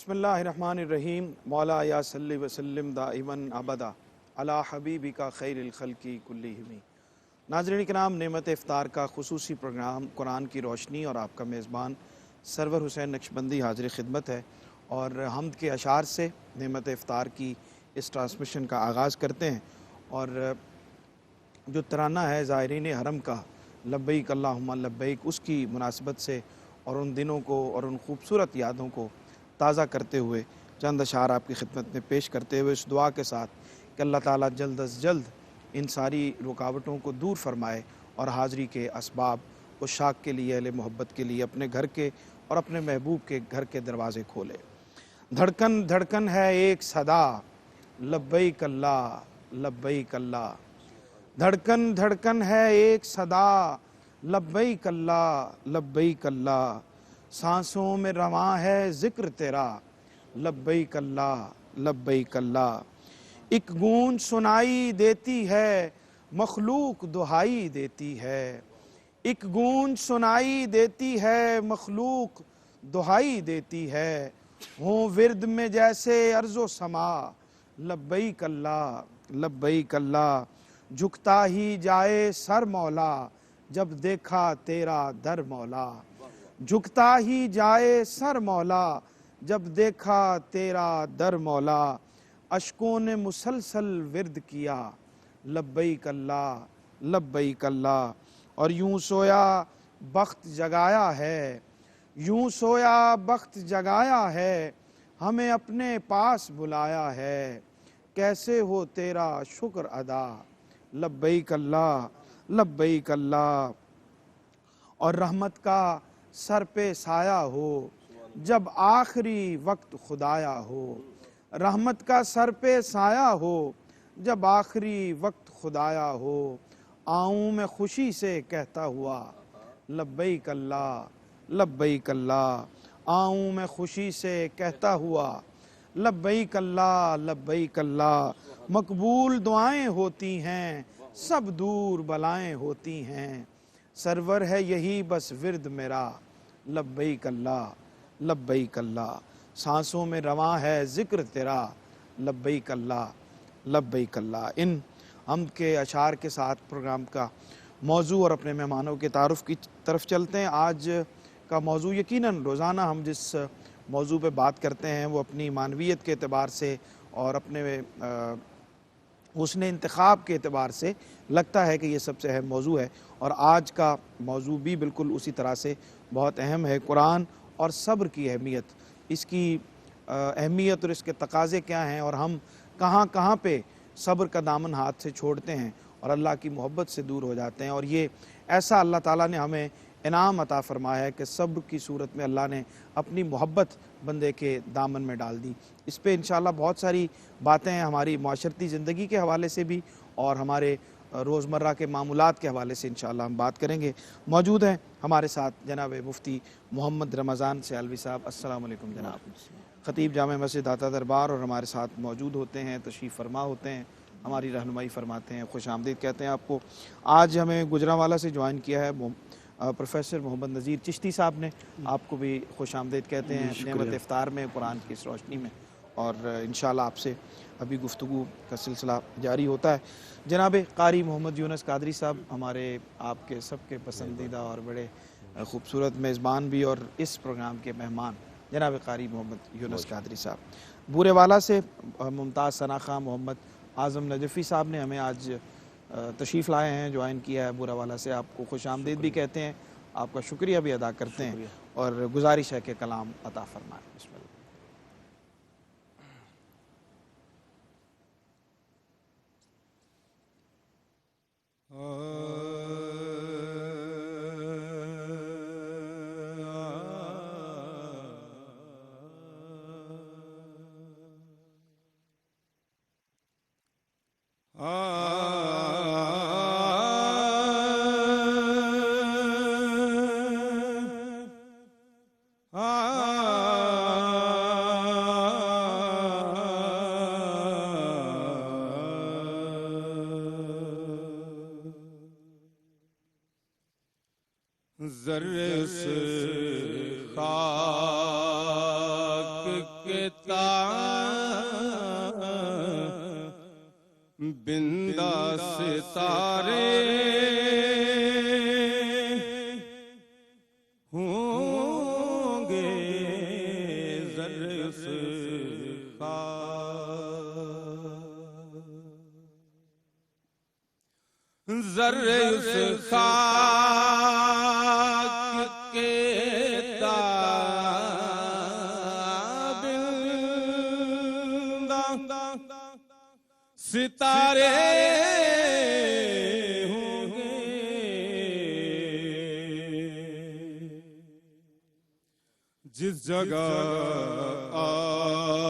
بسم اللہ الرحمن الرحیم مولا یا صلی وسلم دائماً ابدا علی حبیبک خیر الخلق کلہم۔ ناظرین کرام، نعمت افطار کا خصوصی پروگرام قرآن کی روشنی اور آپ کا میزبان سرور حسین نقشبندی حاضر خدمت ہے، اور حمد کے اشعار سے نعمت افطار کی اس ٹرانسمیشن کا آغاز کرتے ہیں۔ اور جو ترانہ ہے زائرین حرم کا، لبیک اللہم لبیک، اس کی مناسبت سے اور ان دنوں کو اور ان خوبصورت یادوں کو تازہ کرتے ہوئے چند اشعار آپ کی خدمت میں پیش کرتے ہوئے اس دعا کے ساتھ کہ اللہ تعالیٰ جلد از جلد ان ساری رکاوٹوں کو دور فرمائے اور حاضری کے اسباب عشاق کے لیے، اہل محبت کے لیے، اپنے گھر کے اور اپنے محبوب کے گھر کے دروازے کھولے۔ دھڑکن دھڑکن ہے ایک صدا، لبیک اللہ لبیک اللہ۔ دھڑکن دھڑکن ہے ایک صدا، لبیک اللہ لبیک اللہ۔ سانسوں میں رواں ہے ذکر تیرا، لبیک اللہ لبیک اللہ۔ ایک گونج سنائی دیتی ہے مخلوق دہائی دیتی ہے، ایک گونج سنائی دیتی ہے مخلوق دہائی دیتی ہے۔ ہوں ورد میں جیسے ارض و سما، لبیک اللہ لبیک اللہ۔ جھکتا ہی جائے سر مولا، جب دیکھا تیرا در مولا۔ جھکتا ہی جائے سر مولا، جب دیکھا تیرا در مولا۔ اشکوں نے مسلسل ورد کیا، لبیک اللہ لبیک اللہ۔ اور یوں سویا بخت جگایا ہے، یوں سویا بخت جگایا ہے، ہمیں اپنے پاس بلایا ہے۔ کیسے ہو تیرا شکر ادا، لبیک اللہ لبیک اللہ۔ اور رحمت کا سر پہ سایہ ہو، جب آخری وقت خدایا ہو۔ رحمت کا سر پہ سایہ ہو، جب آخری وقت خدایا ہو۔ آؤں میں خوشی سے کہتا ہوا، لبیک اللہ لبیک اللہ۔ آؤں میں خوشی سے کہتا ہوا، لبیک اللہ لبیک اللہ۔ مقبول دعائیں ہوتی ہیں، سب دور بلائیں ہوتی ہیں۔ سرور ہے یہی بس ورد میرا، لبیک اللہ لبیک اللہ۔ سانسوں میں رواں ہے ذکر تیرا، لبیک اللہ لبیک اللہ۔ ان حمد کے اشعار کے ساتھ پروگرام کا موضوع اور اپنے مہمانوں کے تعارف کی طرف چلتے ہیں۔ آج کا موضوع یقیناً روزانہ ہم جس موضوع پہ بات کرتے ہیں وہ اپنی معنویت کے اعتبار سے اور اپنے حسن انتخاب کے اعتبار سے لگتا ہے کہ یہ سب سے اہم موضوع ہے، اور آج کا موضوع بھی بالکل اسی طرح سے بہت اہم ہے۔ قرآن اور صبر کی اہمیت، اس کی اہمیت اور اس کے تقاضے کیا ہیں، اور ہم کہاں کہاں پہ صبر کا دامن ہاتھ سے چھوڑتے ہیں اور اللہ کی محبت سے دور ہو جاتے ہیں۔ اور یہ ایسا اللہ تعالیٰ نے ہمیں انعام عطا فرمایا ہے کہ صبر کی صورت میں اللہ نے اپنی محبت بندے کے دامن میں ڈال دی۔ اس پہ انشاءاللہ بہت ساری باتیں ہیں، ہماری معاشرتی زندگی کے حوالے سے بھی اور ہمارے روزمرہ کے معمولات کے حوالے سے انشاءاللہ ہم بات کریں گے۔ موجود ہیں ہمارے ساتھ جناب مفتی محمد رمضان سیالوی صاحب۔ السلام علیکم جناب۔ خطیب جامع مسجد داتا دربار اور ہمارے ساتھ موجود ہوتے ہیں، تشریف فرما ہوتے ہیں، ہماری رہنمائی فرماتے ہیں، خوش آمدید کہتے ہیں آپ کو۔ آج ہمیں گجرانوالہ سے جوائن کیا ہے پروفیسر محمد نذیر چشتی صاحب نے، آپ کو بھی خوش آمدید کہتے ہیں نعمت افطار میں قرآن کی اس روشنی میں، اور انشاءاللہ آپ سے ابھی گفتگو کا سلسلہ جاری ہوتا ہے۔ جناب قاری محمد یونس قادری صاحب، ہمارے آپ کے سب کے پسندیدہ اور بڑے خوبصورت میزبان بھی اور اس پروگرام کے مہمان جناب قاری محمد یونس قادری صاحب۔ بورے والا سے ممتاز ثنا خان محمد اعظم نجفی صاحب نے ہمیں آج تشریف لائے ہیں، جوائن کیا ہے بورے والا سے، آپ کو خوش آمدید بھی کہتے ہیں، آپ کا شکریہ بھی ادا کرتے ہیں، اور گزارش ہے کہ کلام عطا فرمائیں۔ بسم اللہ۔ ذرے سے خاک کے بندہ ستارے ہوں گے ذرے اس ذرے اس خاک کے تابندہ ستارے ہوں گے جس جگہ آپ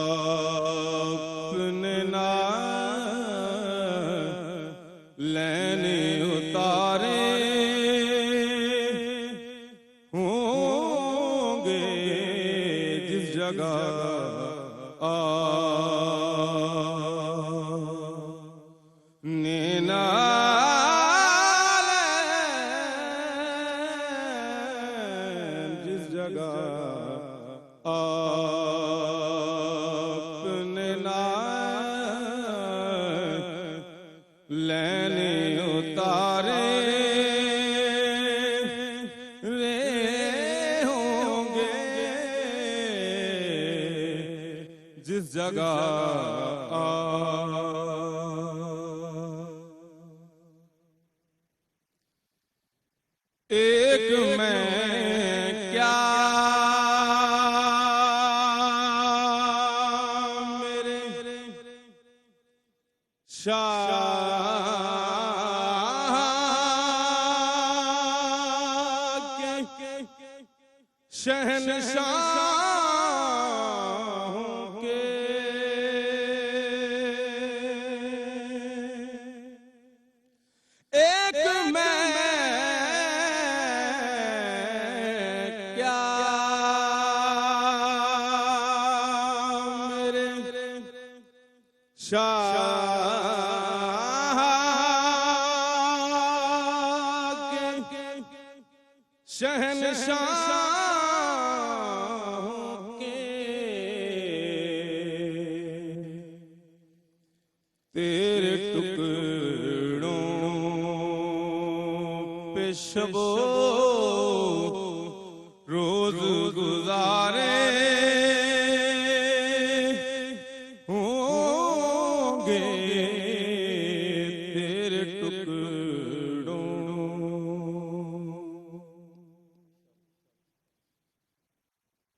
نے لینے اتارے ہوں گے جس جگہ جس جگہ آپ نے لینے اتارے ہوں گے جس جگہ ایک میں کیا میرے شاہ کے شہنشاہوں کے ایک میں کیا میرے شاہ کے شہنشاہوں کے تیرے ٹکڑوں پہ شب و روز گزارے ہوں گے تیرے ٹکڑوں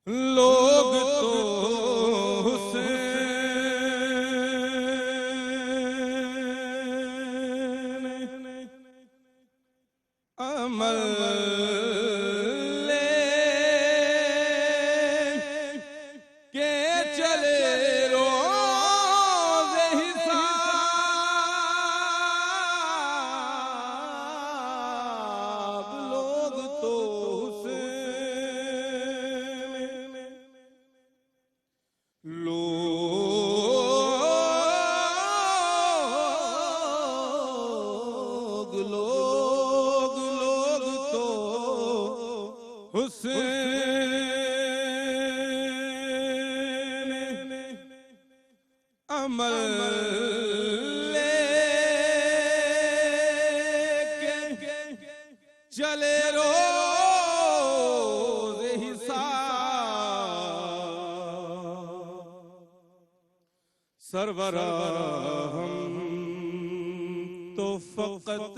لوگ تو حسین عمل لے کے چلے روز حساب لوگ تو لوگ تو حسین عمل لے کے چلے روز حساب سرورا ہم تو فقط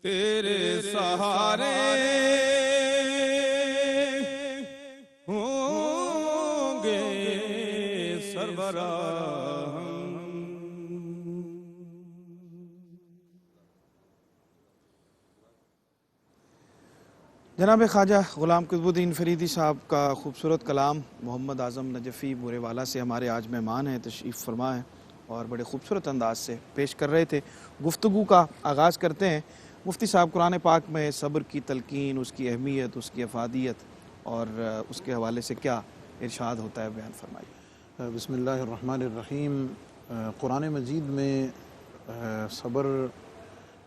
تیرے سہارے ہوں گے سربراہ جناب خواجہ غلام قطب الدین فریدی صاحب کا خوبصورت کلام محمد اعظم نجفی بورے والا سے ہمارے آج مہمان ہیں، تشریف فرما ہیں اور بڑے خوبصورت انداز سے پیش کر رہے تھے۔ گفتگو کا آغاز کرتے ہیں۔ مفتی صاحب قرآن پاک میں صبر کی تلقین، اس کی اہمیت، اس کی افادیت اور اس کے حوالے سے کیا ارشاد ہوتا ہے، بیان فرمائیے۔ بسم اللہ الرحمن الرحیم۔ قرآن مجید میں صبر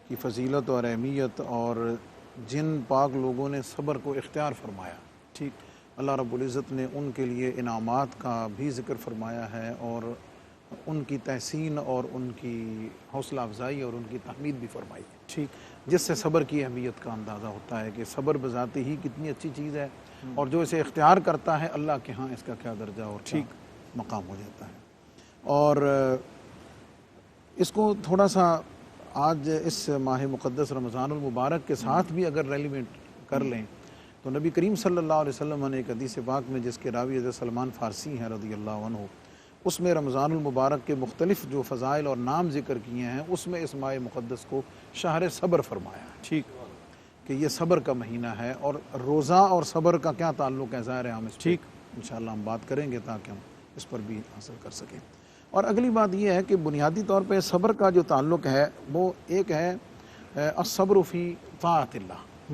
کی فضیلت اور اہمیت اور جن پاک لوگوں نے صبر کو اختیار فرمایا، ٹھیک، اللہ رب العزت نے ان کے لیے انعامات کا بھی ذکر فرمایا ہے اور ان کی تحسین اور ان کی حوصلہ افزائی اور ان کی تحمید بھی فرمائی ہے، ٹھیک، جس سے صبر کی اہمیت کا اندازہ ہوتا ہے کہ صبر بذات ہی کتنی اچھی چیز ہے، اور جو اسے اختیار کرتا ہے اللہ کے ہاں اس کا کیا درجہ اور کیا مقام ہو جاتا ہے۔ اور اس کو تھوڑا سا آج اس ماہ مقدس رمضان المبارک کے ساتھ بھی اگر ریلیونٹ کر لیں تو نبی کریم صلی اللہ علیہ وسلم نے ایک حدیث پاک میں، جس کے راوی حضرت سلمان فارسی ہیں رضی اللہ عنہ، اس میں رمضان المبارک کے مختلف جو فضائل اور نام ذکر کیے ہیں، اس میں اس ماہ مقدس کو شہر صبر فرمایا ہے، ٹھیک، کہ یہ صبر کا مہینہ ہے۔ اور روزہ اور صبر کا کیا تعلق ہے، ظاہر ہے ہم اس ٹھیک، انشاءاللہ ہم بات کریں گے تاکہ ہم اس پر بھی حاصل کر سکیں۔ اور اگلی بات یہ ہے کہ بنیادی طور پہ صبر کا جو تعلق ہے وہ ایک ہے الصبر فی طاعت اللہ،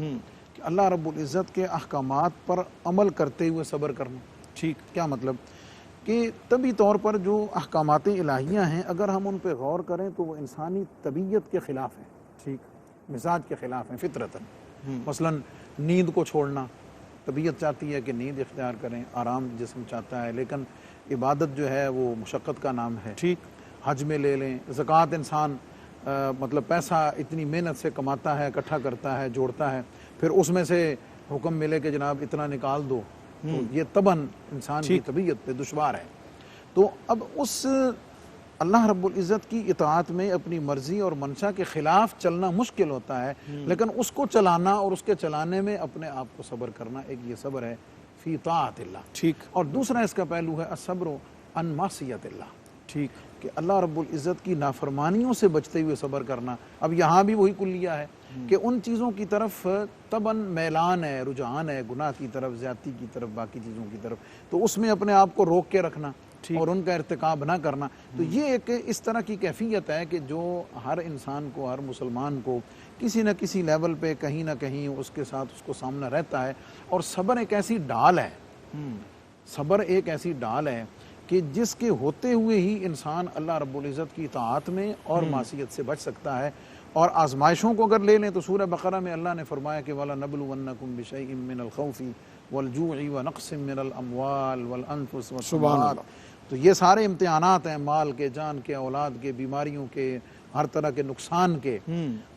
کہ اللہ رب العزت کے احکامات پر عمل کرتے ہوئے صبر کرنا۔ ٹھیک، کیا مطلب؟ کہ طبی طور پر جو احکامات الہیہ ہیں اگر ہم ان پہ غور کریں تو وہ انسانی طبیعت کے خلاف ہیں، ٹھیک، مزاج کے خلاف ہیں فطرتاً۔ مثلا نیند کو چھوڑنا، طبیعت چاہتی ہے کہ نیند اختیار کریں، آرام جسم چاہتا ہے، لیکن عبادت جو ہے وہ مشقت کا نام ہے۔ ٹھیک، حج میں لے لیں، زکوٰۃ انسان مطلب پیسہ اتنی محنت سے کماتا ہے، اکٹھا کرتا ہے، جوڑتا ہے، پھر اس میں سے حکم ملے کہ جناب اتنا نکال دو، تو یہ طبعاً انسان کی طبیعت پہ دشوار ہے۔ تو اب اس اللہ رب العزت کی اطاعت میں اپنی مرضی اور منشا کے خلاف چلنا مشکل ہوتا ہے، لیکن اس کو چلانا اور اس کے چلانے میں اپنے آپ کو صبر کرنا، ایک یہ صبر ہے فی طاعت اللہ۔ ٹھیک، اور دوسرا اس کا پہلو ہے الصبر عن معصیت اللہ، ٹھیک، کہ اللہ رب العزت کی نافرمانیوں سے بچتے ہوئے صبر کرنا۔ اب یہاں بھی وہی کلیہ ہے کہ ان چیزوں کی طرف طبعاً میلان ہے، رجحان ہے، گناہ کی طرف، زیادتی کی طرف، باقی چیزوں کی طرف، تو اس میں اپنے آپ کو روک کے رکھنا اور ان کا ارتکاب نہ کرنا۔ تو یہ ایک اس طرح کی کیفیت ہے کہ جو ہر انسان کو، ہر مسلمان کو کسی نہ کسی لیول پہ کہیں نہ کہیں اس کے ساتھ اس کو سامنا رہتا ہے۔ اور صبر ایک ایسی ڈال ہے، صبر ایک ایسی ڈال ہے کہ جس کے ہوتے ہوئے ہی انسان اللہ رب العزت کی اطاعت میں اور معصیت سے بچ سکتا ہے۔ اور آزمائشوں کو اگر لے لیں تو سورہ بقرہ میں اللہ نے فرمایا کہ وَلَنَبْلُوَنَّكُمْ بِشَيْءٍ مِّنَ الْخَوْفِ وَالْجُوعِ وَنَقْصٍ مِّنَ الْأَمْوَالِ وَالْأَنفُسِ وَالثَّمَرَاتِ۔ تو یہ سارے امتحانات ہیں، مال کے، جان کے، اولاد کے، بیماریوں کے، ہر طرح کے نقصان کے۔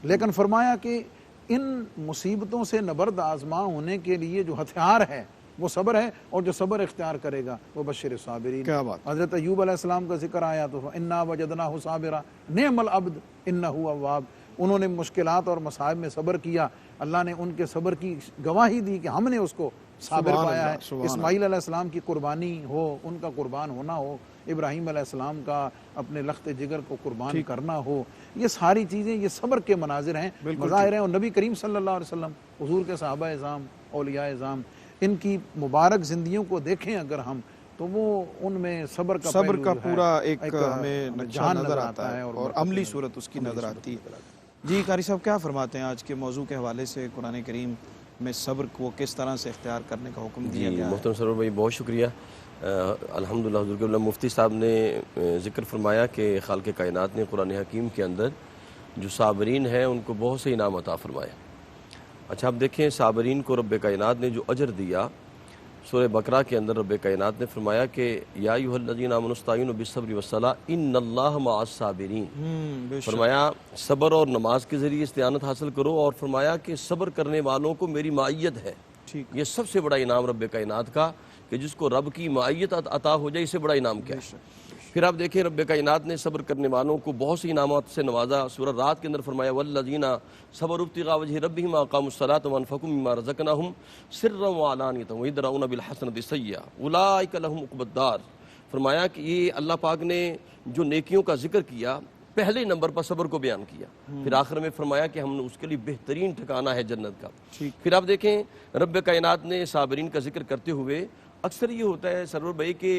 لیکن فرمایا کہ ان مصیبتوں سے نبرد آزما ہونے کے لیے جو ہتھیار ہے وہ صبر ہے، اور جو صبر اختیار کرے گا وہ بشر الصابرین۔ کیا بات! حضرت ایوب علیہ السلام کا ذکر آیا تو انا وجدناہ صابرا نعم العبد انہ اواب، انہوں نے مشکلات اور مصائب میں صبر کیا، اللہ نے ان کے صبر کی گواہی دی کہ ہم نے اس کو صابر پایا ہے۔ اسماعیل علیہ السلام کی قربانی ہو، ان کا قربان ہونا ہو، ابراہیم علیہ السلام کا اپنے لخت جگر کو قربان کرنا ہو، یہ ساری چیزیں یہ صبر کے مناظر ہیں، مظاہر ہیں۔ اور نبی کریم صلی اللہ علیہ وسلم، حضور کے صحابہ اعظام، اولیاء اعظام، ان کی مبارک زندگیوں کو دیکھیں اگر ہم تو وہ ان میں صبر کا پورا ایک ہمیں نقشہ نظر آتا ہے اور عملی صورت اس کی نظر آتی ہے۔ جی قاری صاحب کیا فرماتے ہیں آج کے موضوع کے حوالے سے قرآن کریم میں صبر کو کس طرح سے اختیار کرنے کا حکم دیا گیا ہے؟ محترم سرور بھائی بہت شکریہ۔ الحمدللہ حضور قبلہ مفتی صاحب نے ذکر فرمایا کہ خالق کائنات نے قرآن حکیم کے اندر جو صابرین ہیں ان کو بہت سے انعام عطا فرمایا۔ اچھا اب دیکھیں صابرین کو رب کائنات نے جو اجر دیا، سورہ بقرہ کے اندر رب کائنات نے فرمایا کہ یا ایھا الذین آمنوا استعینوا بالصبر والصلاۃ ان اللہ مع الصابرین، فرمایا صبر اور نماز کے ذریعے استعانت حاصل کرو، اور فرمایا کہ صبر کرنے والوں کو میری معیت ہے۔ یہ سب سے بڑا انعام رب کائنات کا کہ جس کو رب کی معیت عطا ہو جائے، اس سے بڑا انعام کیا ہے؟ پھر آپ دیکھیں رب کائنات نے صبر کرنے والوں کو بہت سی انعامات سے نوازا۔ سورہ رات کے اندر فرمایا والذین صبروا ابتغاء وجہ ربہم واقاموا الصلاۃ وانفقوا مما رزقناہم سرا وعلانیۃ ویدرؤون بالحسنۃ السیئۃ اولئک لہم عقبی الدار۔ فرمایا کہ یہ اللہ پاک نے جو نیکیوں کا ذکر کیا، پہلے نمبر پر صبر کو بیان کیا، پھر آخر میں فرمایا کہ ہم نے اس کے لیے بہترین ٹھکانہ ہے جنت کا۔ پھر آپ دیکھیں رب کائنات نے صابرین کا ذکر کرتے ہوئے، اکثر یہ ہوتا ہے سرور بھائی کہ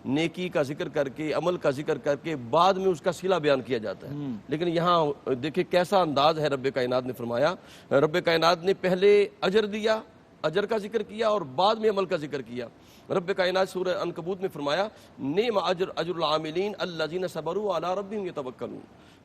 نیکی کا ذکر کر کے، عمل کا ذکر کر کے بعد میں اس کا صلہ بیان کیا جاتا ہے، لیکن یہاں دیکھیں کیسا انداز ہے۔ رب کائنات نے فرمایا، رب کائنات نے پہلے اجر دیا، اجر کا ذکر کیا، اور بعد میں عمل کا ذکر کیا۔ رب کائنات سورہ عنکبوت میں فرمایا نعم اجر العاملین الذین صبروا علی ربہم یتوکلون،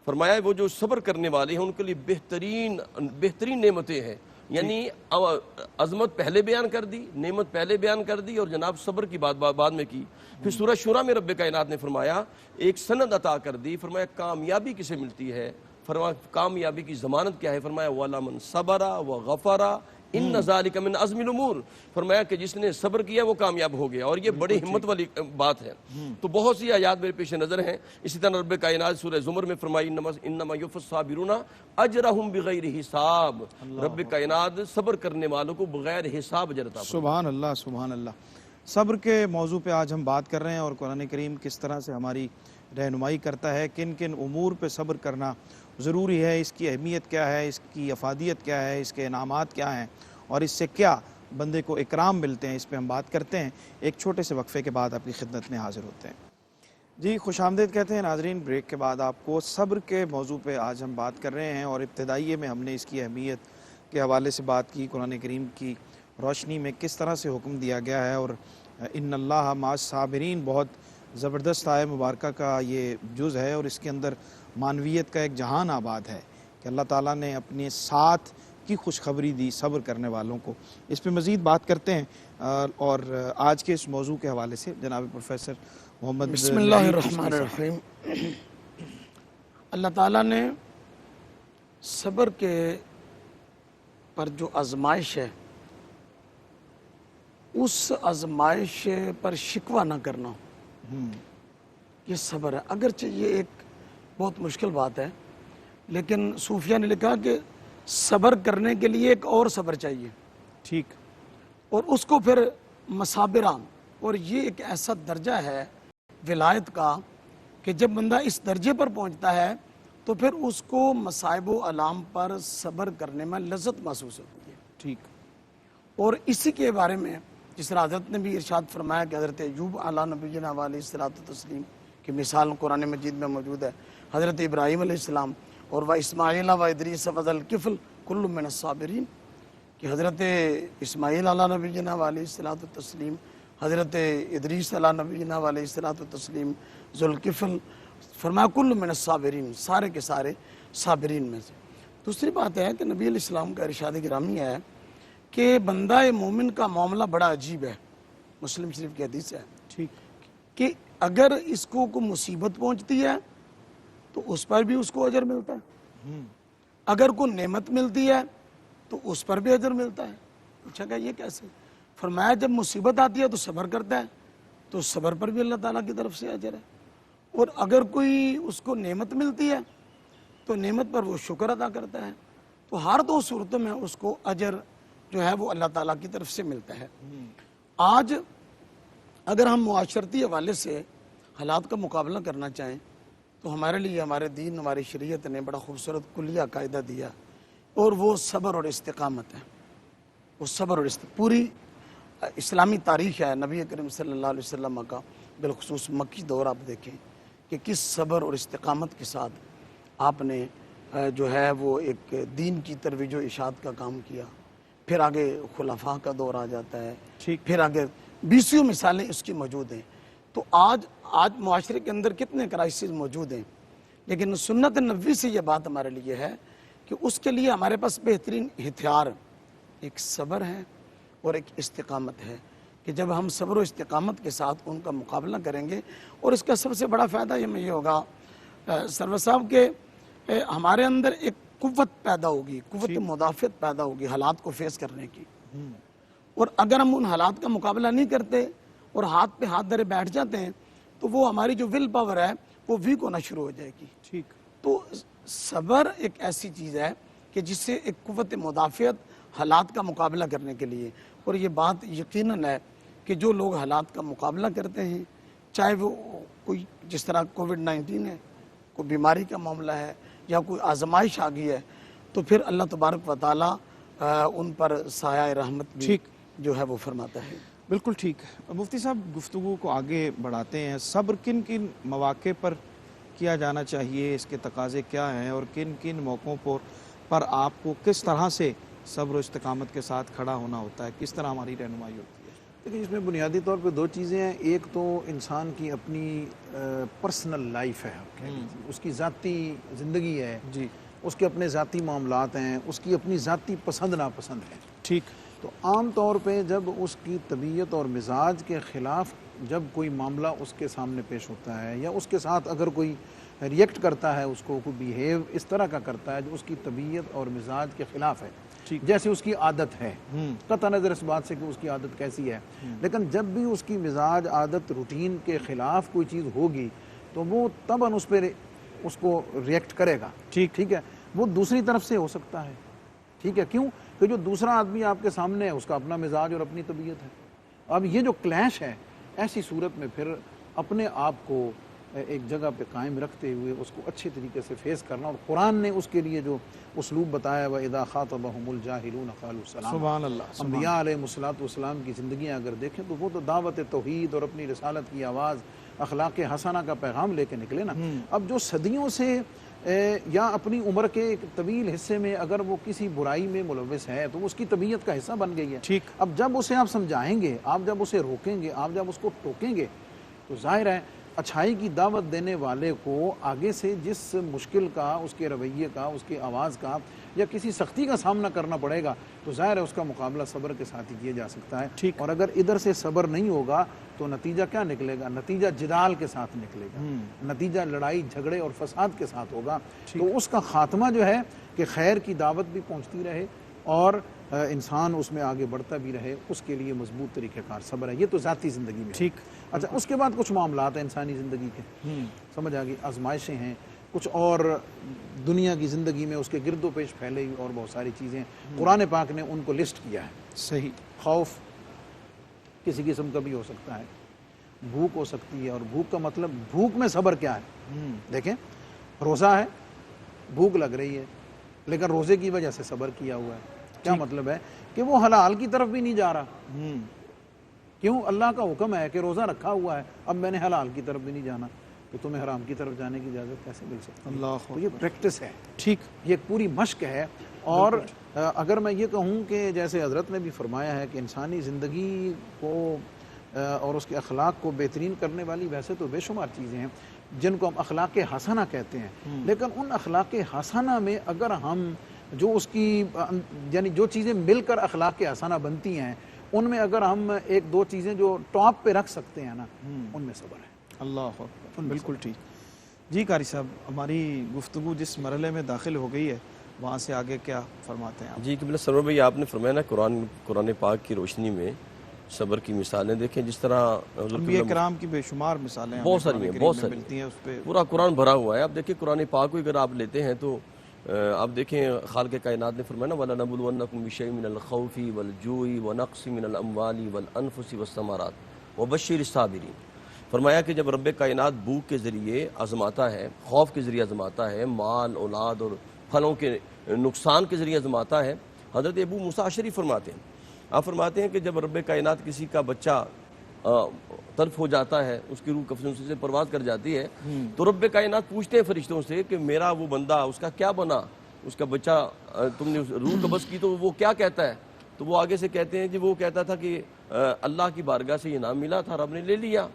فرمایا وہ جو صبر کرنے والے ہیں ان کے لیے بہترین نعمتیں ہیں، یعنی عظمت پہلے بیان کر دی، نعمت پہلے بیان کر دی، اور جناب صبر کی بات بعد میں کی. پھر سورہ شورى میں رب کائنات نے فرمایا ایک سند عطا کر دی. فرمایا کامیابی کسے ملتی ہے؟ فرمایا کامیابی کی ضمانت کیا ہے؟ فرمایا وَلَمَنْ صَبَرَ وَغَفَرَ اِنَّ ذَلِكَ مِنْ عَزْمِ الْأُمُورِ. فرمایا کہ جس نے صبر کیا وہ کامیاب ہو گیا، اور یہ بڑی ہمت والی بات ہے. تو بہت سی آیات میرے پیش نظر ہیں. اسی طرح رب کائنات سورہ زمر میں فرمائی انما یوفی الصابرون اجرہم بغیر حساب. رب کائنات صبر کرنے والوں کو بغیر حساب اجر عطا فرماتا ہے. سبحان اللہ سبحان اللہ. صبر کے موضوع پہ آج ہم بات کر رہے ہیں، اور قرآن کریم کس طرح سے ہماری رہنمائی کرتا ہے، کن کن امور پہ صبر کرنا ضروری ہے، اس کی اہمیت کیا ہے، اس کی افادیت کیا ہے، اس کے انعامات کیا ہیں، اور اس سے کیا بندے کو اکرام ملتے ہیں، اس پہ ہم بات کرتے ہیں. ایک چھوٹے سے وقفے کے بعد آپ کی خدمت میں حاضر ہوتے ہیں. جی خوش آمدید کہتے ہیں ناظرین. بریک کے بعد آپ کو صبر کے موضوع پہ آج ہم بات کر رہے ہیں، اور ابتدائیے میں ہم نے اس کی اہمیت کے حوالے سے بات کی. قرآن کریم کی روشنی میں کس طرح سے حکم دیا گیا ہے، اور ان اللہ مع الصابرین بہت زبردست آیہ مبارکہ کا یہ جز ہے، اور اس کے اندر معنویت کا ایک جہان آباد ہے کہ اللہ تعالیٰ نے اپنے ساتھ کی خوشخبری دی صبر کرنے والوں کو. اس پہ مزید بات کرتے ہیں، اور آج کے اس موضوع کے حوالے سے جناب پروفیسر محمد بسم اللہ الرحمن الرحیم. اللہ تعالیٰ نے صبر کے پر جو آزمائش ہے، اس آزمائش پر شکوہ نہ کرنا، یہ صبر ہے. اگرچہ یہ ایک بہت مشکل بات ہے، لیکن صوفیہ نے لکھا کہ صبر کرنے کے لیے ایک اور صبر چاہیے. ٹھیک. اور اس کو پھر مصابران، اور یہ ایک ایسا درجہ ہے ولایت کا کہ جب بندہ اس درجے پر پہنچتا ہے تو پھر اس کو مصائب و علام پر صبر کرنے میں لذت محسوس ہوتی ہے. ٹھیک. اور اسی کے بارے میں جس طرح حضرت نے بھی ارشاد فرمایا کہ حضرت ایوب علیہ نبینا علیہ الصلوۃ والتسلیم کی مثال قرآن مجید میں موجود ہے. حضرت ابراہیم علیہ السلام اور و اسماعیل و ادریس و ذی الکفل کل من الصابرین، کہ حضرت اسماعیل علیہ نبینا علیہ الصلوۃ والتسلیم، حضرت ادریس علیہ نبینا علیہ الصلوۃ والتسلیم، ذی الکفل، فرمایا کل من الصابرین، سارے کے سارے صابرین میں سے. دوسری بات ہے کہ نبی علیہ السلام کا ارشاد گرامی ہے کہ بندہ مومن کا معاملہ بڑا عجیب ہے. مسلم شریف کی حدیث ہے ٹھیک کہ اگر اس کو کوئی مصیبت پہنچتی ہے تو اس پر بھی اس کو اجر ملتا ہے، اگر کوئی نعمت ملتی ہے تو اس پر بھی اجر ملتا ہے. پوچھا کہ یہ کیسے؟ فرمایا جب مصیبت آتی ہے تو صبر کرتا ہے تو صبر پر بھی اللہ تعالیٰ کی طرف سے اجر ہے، اور اگر کوئی اس کو نعمت ملتی ہے تو نعمت پر وہ شکر ادا کرتا ہے. تو ہر دو صورتوں میں اس کو اجر جو ہے وہ اللہ تعالیٰ کی طرف سے ملتا ہے. آج اگر ہم معاشرتی حوالے سے حالات کا مقابلہ کرنا چاہیں تو ہمارے لیے ہمارے دین، ہماری شریعت نے بڑا خوبصورت کلیہ قاعدہ دیا، اور وہ صبر اور استقامت ہے. وہ صبر اور پوری اسلامی تاریخ ہے نبی کریم صلی اللہ علیہ وسلم کا، بالخصوص مکی دور آپ دیکھیں کہ کس صبر اور استقامت کے ساتھ آپ نے جو ہے وہ ایک دین کی ترویج و اشاعت کا کام کیا. پھر آگے خلفاء کا دور آ جاتا ہے، پھر آگے 20 مثالیں اس کی موجود ہیں. تو آج معاشرے کے اندر کتنے کرائسس موجود ہیں، لیکن سنت نبوی سے یہ بات ہمارے لیے ہے کہ اس کے لیے ہمارے پاس بہترین ہتھیار ایک صبر ہے اور ایک استقامت ہے، کہ جب ہم صبر و استقامت کے ساتھ ان کا مقابلہ کریں گے. اور اس کا سب سے بڑا فائدہ یہ ہوگا سرور صاحب کہ ہمارے اندر ایک قوت پیدا ہوگی، قوت مدافعت پیدا ہوگی حالات کو فیس کرنے کی. اور اگر ہم ان حالات کا مقابلہ نہیں کرتے اور ہاتھ پہ ہاتھ دھرے بیٹھ جاتے ہیں تو وہ ہماری جو ول پاور ہے وہ ویک ہونا شروع ہو جائے گی. ٹھیک. تو صبر ایک ایسی چیز ہے کہ جس سے ایک قوت مدافعت حالات کا مقابلہ کرنے کے لیے. اور یہ بات یقیناً ہے کہ جو لوگ حالات کا مقابلہ کرتے ہیں، چاہے وہ کوئی جس طرح کووڈ-19 ہے، کوئی بیماری کا معاملہ ہے، یا کوئی آزمائش آ گئی ہے، تو پھر اللہ تبارک و تعالیٰ ان پر سایہ رحمت بھی جو ہے وہ فرماتا ہے. بالکل ٹھیک. مفتی صاحب گفتگو کو آگے بڑھاتے ہیں. صبر کن کن مواقع پر کیا جانا چاہیے، اس کے تقاضے کیا ہیں، اور کن کن موقعوں پر آپ کو کس طرح سے صبر و استقامت کے ساتھ کھڑا ہونا ہوتا ہے، کس طرح ہماری رہنمائی ہوتی ہے؟ لیکن اس میں بنیادی طور پہ دو چیزیں ہیں. ایک تو انسان کی اپنی پرسنل لائف ہے، اس کی ذاتی زندگی ہے جی. اس کے اپنے ذاتی معاملات ہیں، اس کی اپنی ذاتی پسند ناپسند ہے. ٹھیک. تو عام طور پہ جب اس کی طبیعت اور مزاج کے خلاف جب کوئی معاملہ اس کے سامنے پیش ہوتا ہے، یا اس کے ساتھ اگر کوئی ریئیکٹ کرتا ہے، اس کو کوئی بیہیو اس طرح کا کرتا ہے جو اس کی طبیعت اور مزاج کے خلاف ہے، جیسے اس کی عادت ہے، قطع نظر اس بات سے کہ اس کی عادت کیسی ہے، لیکن جب بھی اس کی مزاج عادت روٹین کے خلاف کوئی چیز ہوگی تو وہ طبعاً اس پہ اس کو ریئیکٹ کرے گا. ٹھیک ہے. وہ دوسری طرف سے ہو سکتا ہے. ٹھیک ہے. کیوں؟ کہ جو دوسرا آدمی آپ کے سامنے ہے اس کا اپنا مزاج اور اپنی طبیعت ہے. اب یہ جو کلیش ہے، ایسی صورت میں پھر اپنے آپ کو ایک جگہ پہ قائم رکھتے ہوئے اس کو اچھے طریقے سے فیس کرنا. اور قرآن نے اس کے لیے جو اسلوب بتایا وَإِذَا خَاطَبَهُمُ الْجَاهِلُونَ قَالُوا سَلَامًا. سبحان اللہ. انبیاء علیہ السلام کی زندگیاں اگر دیکھیں تو وہ تو دعوت توحید اور اپنی رسالت کی آواز، اخلاق حسنہ کا پیغام لے کے نکلے نا. اب جو صدیوں سے یا اپنی عمر کے ایک طویل حصے میں اگر وہ کسی برائی میں ملوث ہے تو اس کی طبیعت کا حصہ بن گئی ہے. ٹھیک. اب جب اسے آپ سمجھائیں گے، آپ جب اسے روکیں گے، آپ جب اس کو ٹوکیں گے تو ظاہر ہے اچھائی کی دعوت دینے والے کو آگے سے جس مشکل کا، اس کے رویے کا، اس کی آواز کا یا کسی سختی کا سامنا کرنا پڑے گا تو ظاہر ہے اس کا مقابلہ صبر کے ساتھ ہی کیا جا سکتا ہے. اور اگر ادھر سے صبر نہیں ہوگا تو نتیجہ کیا نکلے گا؟ نتیجہ جدال کے ساتھ نکلے گا، نتیجہ لڑائی جھگڑے اور فساد کے ساتھ ہوگا. تو اس کا خاتمہ جو ہے کہ خیر کی دعوت بھی پہنچتی رہے اور انسان اس میں آگے بڑھتا بھی رہے، اس کے لیے مضبوط طریقہ کار صبر ہے. یہ تو ذاتی زندگی میں. ٹھیک. اچھا، اس کے بعد کچھ معاملات ہیں انسانی زندگی کے، سمجھ آ گئی، آزمائشیں ہیں، کچھ اور دنیا کی زندگی میں اس کے گرد و پیش پھیلے ہوئی اور بہت ساری چیزیں قرآن پاک نے ان کو لسٹ کیا ہے. صحیح. خوف کسی قسم کا بھی ہو سکتا ہے، بھوک ہو سکتی ہے. اور بھوک کا مطلب، بھوک میں صبر کیا ہے؟ دیکھیں، روزہ ہے، بھوک لگ رہی ہے، لیکن روزے کی وجہ سے صبر کیا ہوا ہے. کیا مطلب ہے؟ کہ وہ حلال کی طرف بھی نہیں جا رہا. کیوں؟ اللہ کا حکم ہے کہ روزہ رکھا ہوا ہے، اب میں نے حلال کی طرف بھی نہیں جانا، تو تمہیں حرام کی طرف جانے کی اجازت کیسے مل سکتی ہے؟ اللہ. تو یہ پریکٹس ہے. ٹھیک. یہ ایک پوری مشق ہے. اور اگر میں یہ کہوں کہ جیسے حضرت نے بھی فرمایا ہے کہ انسانی زندگی کو اور اس کے اخلاق کو بہترین کرنے والی ویسے تو بے شمار چیزیں ہیں جن کو ہم اخلاق حسنہ کہتے ہیں، لیکن ان اخلاق حسنہ میں اگر ہم جو اس کی یعنی جو چیزیں مل کر اخلاق حسنہ بنتی ہیں ان میں اگر ہم ایک دو چیزیں جو ٹاپ پہ رکھ سکتے ہیں نا، ان میں صبر ہے. اللہ اکبر. بالکل ٹھیک. جی قاری صاحب، ہماری گفتگو جس مرحلے میں داخل ہو گئی ہے وہاں سے آگے کیا فرماتے ہیں آپ؟ جی قبلہ سرور بھائی، آپ نے فرمایا نا قرآن پاک کی روشنی میں صبر کی مثالیں دیکھیں. جس طرح انبیاء کرام کی بے شمار مثالیں بہت ساری ہیں، بہت ساری ملتی ہیں، اس پہ پورا قرآن بھرا ہوا ہے. اب دیکھیں قرآن پاک کو اگر آپ لیتے ہیں تو آپ دیکھیں خالق کائنات نے فرمایا نا وَلَنَبْلُوَنَّكُمْ بِشَيْءٍ مِّنَ الْخَوْفِ وَالْجُوعِ وَنَقْصٍ مِّنَ الْأَمْوَالِ وَالْأَنفُسِ وَالثَّمَرَاتِ وَبَشِّرِ الصَّابِرِينَ. فرمایا کہ جب رب کائنات بھوک کے ذریعے آزماتا ہے، خوف کے ذریعے آزماتا ہے، مال اولاد اور پھلوں کے نقصان کے ذریعے آزماتا ہے. حضرت ابو موسیٰ اشعری فرماتے ہیں، آپ فرماتے ہیں کہ جب رب کائنات کسی کا بچہ تلف ہو جاتا ہے، اس کی روح کفن سے پرواز کر جاتی ہے، تو رب کائنات پوچھتے ہیں فرشتوں سے کہ میرا وہ بندہ اس کا کیا بنا، اس کا بچہ تم نے روح قبض کی تو وہ کیا کہتا ہے؟ تو وہ آگے سے کہتے ہیں جی وہ کہتا تھا کہ اللہ کی بارگاہ سے یہ نام ملا تھا، رب نے لے لیا،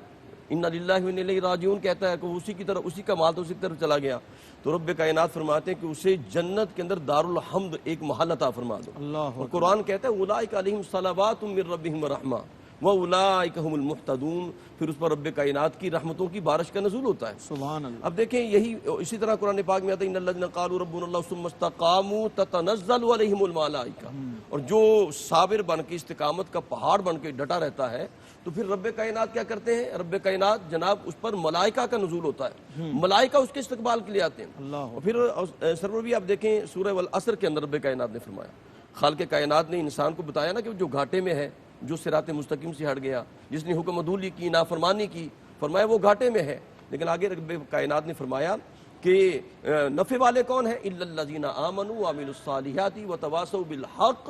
اِنَّا لِلَّهِ وَإِنَّا إِلَيْهِ راجعون کہتا ہے کہ وہ اسی کی طرف، اسی کا مال تو اسی کی طرف چلا گیا. تو رب کائنات فرماتے ہیں کہ اسے جنت کے اندر دارالحمد ایک محل عطا فرما دو. اور قرآن کہتا ہے اولئک علیہم صلوات من ربہم ورحمہ واولئک هم المہتدون. پھر اس پر رب کائنات کی رحمتوں کی بارش کا نزول ہوتا ہے. سبحان اللہ. اب دیکھیں یہی اسی طرح قرآن پاک میں آتا ہے ان الذین قالوا ربنا اللہ ثم استقاموا تتنزل علیہم الملائکہ. اور جو صابر بن کے استقامت کا پہاڑ بن کے ڈٹا رہتا ہے تو پھر رب کائنات کیا کرتے ہیں؟ رب کائنات جناب اس پر ملائکہ کا نزول ہوتا ہے، ملائکہ اس کے استقبال کے لیے آتے ہیں. اور پھر سرور بھی آپ دیکھیں سورہ والعصر کے اندر رب کائنات نے فرمایا، خالق کائنات نے انسان کو بتایا نا کہ جو گھاٹے میں ہے، جو صراط مستقیم سے ہٹ گیا، جس نے حکم عدولی کی، نافرمانی کی، فرمایا وہ گھاٹے میں ہے. لیکن آگے رب کائنات نے فرمایا کہ نفع والے کون ہیں؟ الا الذین آمنوا وعملوا الصالحات وتواصوا بالحق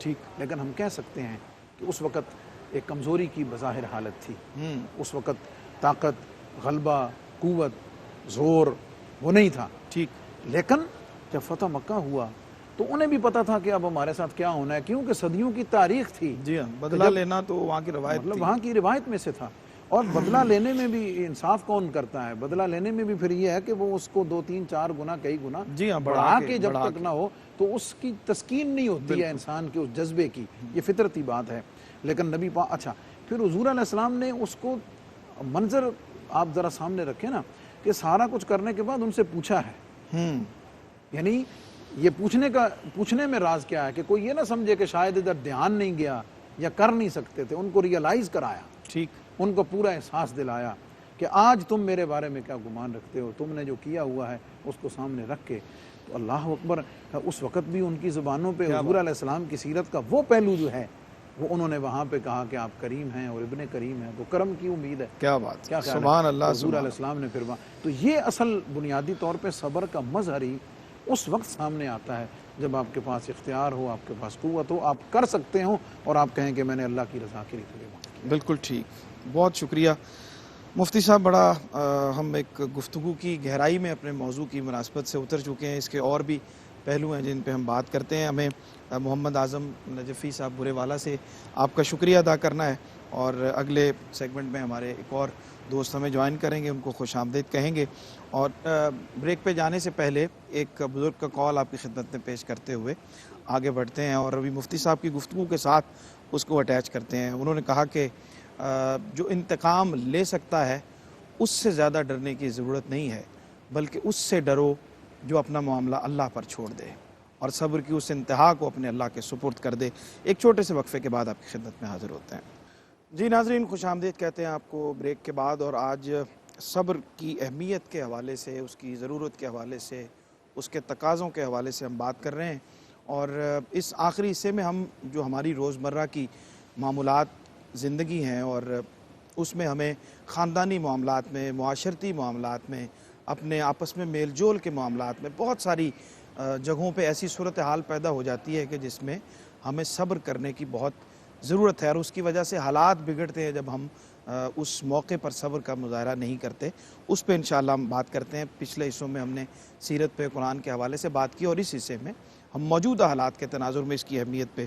ٹھیک، لیکن ہم کہہ سکتے ہیں کہ اس وقت ایک کمزوری کی بظاہر حالت تھی. اس وقت طاقت، غلبہ، قوت، زور وہ نہیں تھا. ٹھیک، لیکن جب فتح مکہ ہوا تو انہیں بھی پتا تھا کہ اب ہمارے ساتھ کیا ہونا ہے، کیونکہ صدیوں کی تاریخ تھی. جی ہاں، بدلہ لینا تو وہاں کی روایت مطلب تھی. وہاں کی روایت میں سے تھا. اور بدلہ لینے میں بھی انصاف کون کرتا ہے؟ بدلہ لینے میں بھی پھر یہ ہے کہ وہ اس کو 2 3 4 گنا کئی گنا جی ہاں، بڑھا کے جب تک نہ ہو تو اس کی تسکین نہیں ہوتی ہے انسان کے اس جذبے کی. یہ فطرتی بات ہے. لیکن نبی پاک اچھا پھر حضور علیہ السلام نے اس کو منظر آپ ذرا سامنے رکھیں نا کہ سارا کچھ کرنے کے بعد ان سے پوچھا ہے. یعنی یہ پوچھنے میں راز کیا ہے کہ کوئی یہ نہ سمجھے کہ شاید ادھر دھیان نہیں گیا یا کر نہیں سکتے تھے. ان کو ریئلائز کرایا، ٹھیک، ان کو پورا احساس دلایا کہ آج تم میرے بارے میں کیا گمان رکھتے ہو، تم نے جو کیا ہوا ہے اس کو سامنے رکھ کے. تو اللہ اکبر، اس وقت بھی ان کی زبانوں پہ حضور علیہ السلام کی سیرت کا وہ پہلو جو ہے وہ انہوں نے وہاں پہ کہا کہ آپ کریم ہیں اور ابن کریم ہیں. تو کرم کی امید ہے. کیا بات، کیا خیال ہے؟ سبحان اللہ. حضور علیہ السلام نے پھر تو یہ اصل بنیادی طور پہ صبر کا مظہر ہی اس وقت سامنے آتا ہے جب آپ کے پاس اختیار ہو، آپ کے پاس قوت ہو، آپ کر سکتے ہوں اور آپ کہیں کہ میں نے اللہ کی رضا کے لیے کیا. بالکل ٹھیک، بہت شکریہ مفتی صاحب. بڑا ہم ایک گفتگو کی گہرائی میں اپنے موضوع کی مناسبت سے اتر چکے ہیں. اس کے اور بھی پہلو ہیں جن پہ ہم بات کرتے ہیں. ہمیں محمد اعظم نجفی صاحب برے والا سے آپ کا شکریہ ادا کرنا ہے، اور اگلے سیگمنٹ میں ہمارے ایک اور دوست ہمیں جوائن کریں گے، ان کو خوش آمدید کہیں گے. اور بریک پہ جانے سے پہلے ایک بزرگ کا کال آپ کی خدمت میں پیش کرتے ہوئے آگے بڑھتے ہیں، اور ابھی مفتی صاحب کی گفتگو کے ساتھ اس کو اٹیچ کرتے ہیں. انہوں نے کہا کہ جو انتقام لے سکتا ہے اس سے زیادہ ڈرنے کی ضرورت نہیں ہے، بلکہ اس سے ڈرو جو اپنا معاملہ اللہ پر چھوڑ دے اور صبر کی اس انتہا کو اپنے اللہ کے سپرد کر دے. ایک چھوٹے سے وقفے کے بعد آپ کی خدمت میں حاضر ہوتے ہیں. جی ناظرین، خوش آمدید کہتے ہیں آپ کو بریک کے بعد. اور آج صبر کی اہمیت کے حوالے سے، اس کی ضرورت کے حوالے سے، اس کے تقاضوں کے حوالے سے ہم بات کر رہے ہیں. اور اس آخری حصے میں ہم جو ہماری روزمرہ کی معمولات زندگی ہیں، اور اس میں ہمیں خاندانی معاملات میں، معاشرتی معاملات میں، اپنے آپس میں میل جول کے معاملات میں بہت ساری جگہوں پہ ایسی صورتحال پیدا ہو جاتی ہے کہ جس میں ہمیں صبر کرنے کی بہت ضرورت ہے، اور اس کی وجہ سے حالات بگڑتے ہیں جب ہم اس موقع پر صبر کا مظاہرہ نہیں کرتے. اس پہ انشاءاللہ ہم بات کرتے ہیں. پچھلے حصوں میں ہم نے سیرت پہ، قرآن کے حوالے سے بات کی، اور اس حصے میں ہم موجودہ حالات کے تناظر میں اس کی اہمیت پہ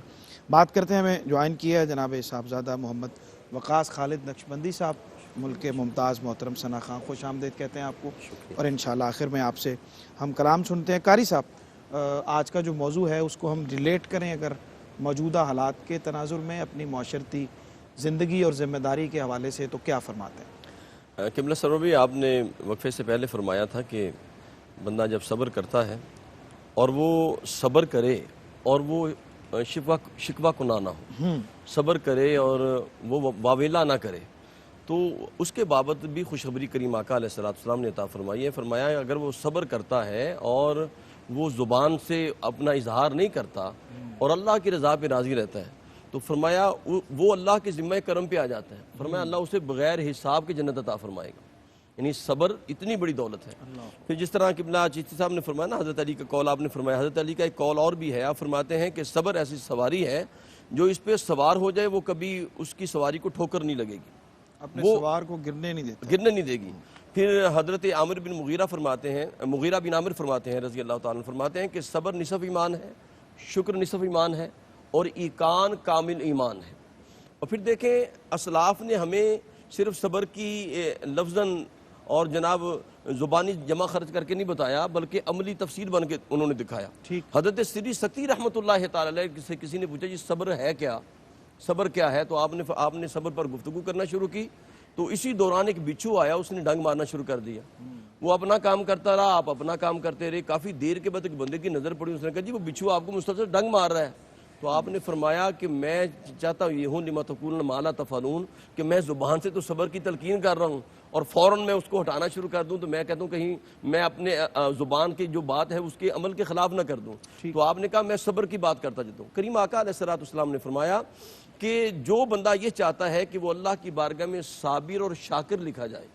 بات کرتے ہیں. ہمیں جوائن کیا ہے جناب صاحبزادہ محمد وقاص خالد نقشبندی صاحب، ملک کے ممتاز محترم ثنا خان. خوش آمدید کہتے ہیں آپ کو. اور انشاءاللہ آخر میں آپ سے ہم کلام سنتے ہیں. قاری صاحب، آج کا جو موضوع ہے اس کو ہم ریلیٹ کریں اگر موجودہ حالات کے تناظر میں اپنی معاشرتی زندگی اور ذمہ داری کے حوالے سے، تو کیا فرماتے ہیں؟ قبلہ سرور بھی آپ نے وقفے سے پہلے فرمایا تھا کہ بندہ جب صبر کرتا ہے اور وہ صبر کرے اور وہ شکوہ کناہ نہ ہو، صبر کرے اور وہ واویلا نہ کرے، تو اس کے بابت بھی خوشخبری کریم آقا علیہ السلام نے عطا فرمائی ہے. فرمایا اگر وہ صبر کرتا ہے اور وہ زبان سے اپنا اظہار نہیں کرتا اور اللہ کی رضا پہ راضی رہتا ہے، تو فرمایا وہ اللہ کے ذمہ کرم پہ آ جاتا ہے. فرمایا اللہ اسے بغیر حساب کی جنت عطا فرمائے گا. یعنی صبر اتنی بڑی دولت ہے. پھر جس طرح قبلہ چشتی صاحب نے فرمایا نا، حضرت علی کا قول آپ نے فرمایا، حضرت علی کا ایک قول اور بھی ہے. آپ فرماتے ہیں کہ صبر ایسی سواری ہے جو اس پہ سوار ہو جائے وہ کبھی اس کی سواری کو ٹھوکر نہیں لگے گی، اپنے سوار کو گرنے نہیں دے گی. پھر حضرت عامر بن مغیرہ فرماتے ہیں، مغیرہ بن عامر فرماتے ہیں رضی اللہ تعالیٰ عنہ، فرماتے ہیں کہ صبر نصف ایمان ہے، شکر نصف ایمان ہے، اور ایقان کامل ایمان ہے. اور پھر دیکھیں اسلاف نے ہمیں صرف صبر کی لفظاً اور جناب زبانی جمع خرچ کر کے نہیں بتایا، بلکہ عملی تفسیر بن کے انہوں نے دکھایا. حضرت سری ستی رحمۃ اللہ تعالی علیہ سے کسی نے پوچھا جی صبر ہے کیا، صبر کیا ہے، تو آپ نے صبر پر گفتگو کرنا شروع کی. تو اسی دوران ایک بچھو آیا، اس نے ڈنگ مارنا شروع کر دیا. وہ اپنا کام کرتا رہا، آپ اپنا کام کرتے رہے. کافی دیر کے بعد ایک بندے کی نظر پڑی، اس نے کہا جی وہ بچھو آپ کو مسلسل ڈنگ مار رہا ہے. تو آپ نے فرمایا کہ میں چاہتا ہوں یہ ہوں لما تقولون ما لا تفعلون، کہ میں زبان سے تو صبر کی تلقین کر رہا ہوں اور فوراً میں اس کو ہٹانا شروع کر دوں تو میں کہتا ہوں کہیں میں اپنے زبان کی جو بات ہے اس کے عمل کے خلاف نہ کر دوں. تو آپ نے کہا میں صبر کی بات کرتا جاتا ہوں. کریم آقا علیہ السلام نے فرمایا کہ جو بندہ یہ چاہتا ہے کہ وہ اللہ کی بارگاہ میں صابر اور شاکر لکھا جائے،